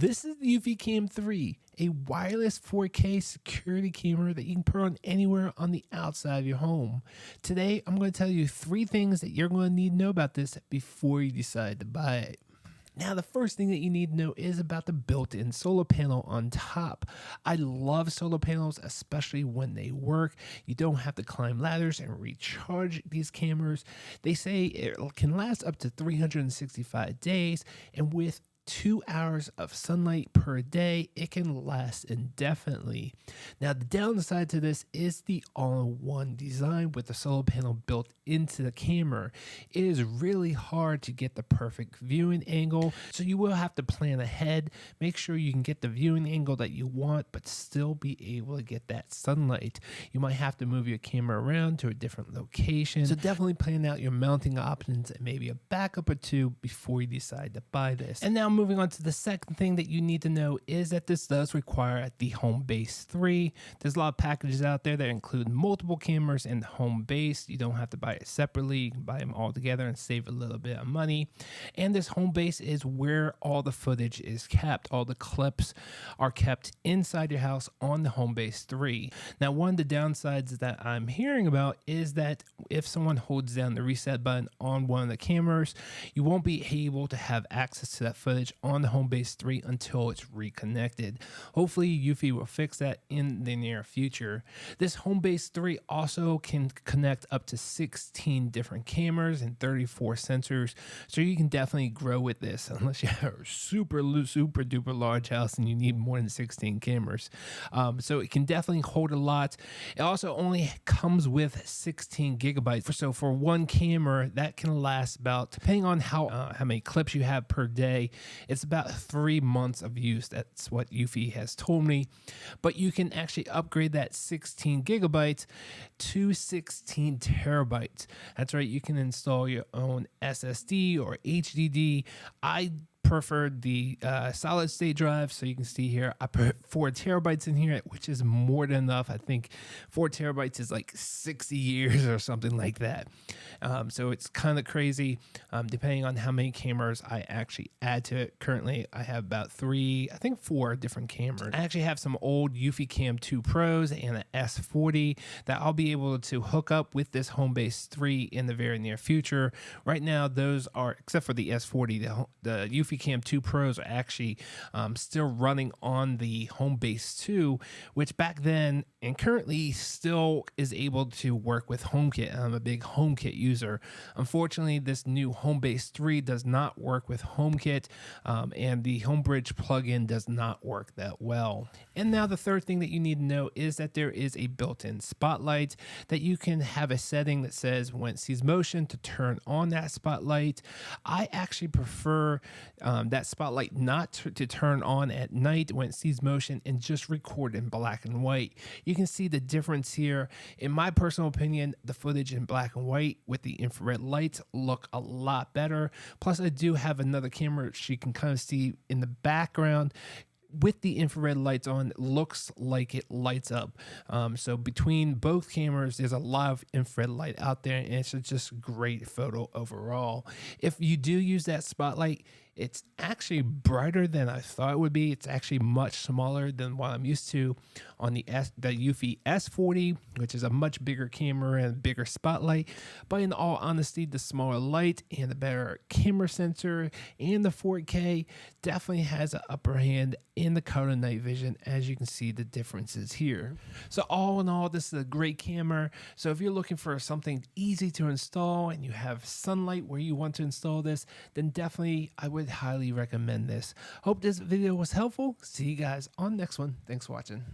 This is the Eufy Cam 3, a wireless 4K security camera that you can put on anywhere on the outside of your home. Today, I'm going to tell you 3 things that you're going to need to know about this before you decide to buy it. Now, the first thing that you need to know is about the built-in solar panel on top. I love solar panels, especially when they work. You don't have to climb ladders and recharge these cameras. They say it can last up to 365 days, and with 2 hours of sunlight per day, it can last indefinitely. Now, the downside to this is the all-in-one design with the solar panel built into the camera. It is really hard to get the perfect viewing angle, so you will have to plan ahead. Make sure you can get the viewing angle that you want, but still be able to get that sunlight. You might have to move your camera around to a different location, so definitely plan out your mounting options and maybe a backup or two before you decide to buy this. And now moving on to the second thing that you need to know is that this does require the HomeBase 3. There's a lot of packages out there that include multiple cameras and HomeBase. You don't have to buy it separately. You can buy them all together and save a little bit of money. And this HomeBase is where all the footage is kept. All the clips are kept inside your house on the HomeBase 3. Now, one of the downsides that I'm hearing about is that if someone holds down the reset button on one of the cameras, you won't be able to have access to that footage on the HomeBase 3 until it's reconnected. Hopefully Eufy will fix that in the near future. This HomeBase 3 also can connect up to 16 different cameras and 34 sensors, so you can definitely grow with this unless you have a super duper large house and you need more than 16 cameras. So it can definitely hold a lot. It also only comes with 16 gigabytes. So for one camera, that can last about, depending on how many clips you have per day, it's about 3 months of use. That's what Eufy has told me. But you can actually upgrade that 16 gigabytes to 16 terabytes. That's right, you can install your own SSD or HDD. I preferred the solid state drive, so you can see here I put 4 terabytes in here, which is more than enough. I think 4 terabytes is like 60 years or something like that. So it's kind of crazy depending on how many cameras I actually add to it. Currently I have about 4 different cameras. I actually have some old Eufy Cam 2 Pros and an S40 that I'll be able to hook up with this HomeBase 3 in the very near future. Right now those are, except for the S40, the Eufy Cam 2 Pros are actually still running on the HomeBase 2, which back then and currently still is able to work with HomeKit. I'm a big HomeKit user. Unfortunately, this new HomeBase 3 does not work with HomeKit, and the HomeBridge plugin does not work that well. And now the third thing that you need to know is that there is a built-in spotlight that you can have a setting that says when it sees motion to turn on that spotlight. I actually prefer that spotlight not to turn on at night when it sees motion and just record in black and white. You can see the difference here. In my personal opinion, the footage in black and white with the infrared lights look a lot better. Plus, I do have another camera which you can kind of see in the background. With the infrared lights on, it looks like it lights up. So between both cameras, there's a lot of infrared light out there, and it's just a great photo overall. If you do use that spotlight, it's actually brighter than I thought it would be. It's actually much smaller than what I'm used to on the Eufy S40, which is a much bigger camera and bigger spotlight. But in all honesty, the smaller light and the better camera sensor and the 4K definitely has an upper hand in the color night vision, as you can see the differences here. So all in all, this is a great camera. So if you're looking for something easy to install and you have sunlight where you want to install this, then definitely I would highly recommend this. Hope this video was helpful. See you guys on the next one. Thanks for watching.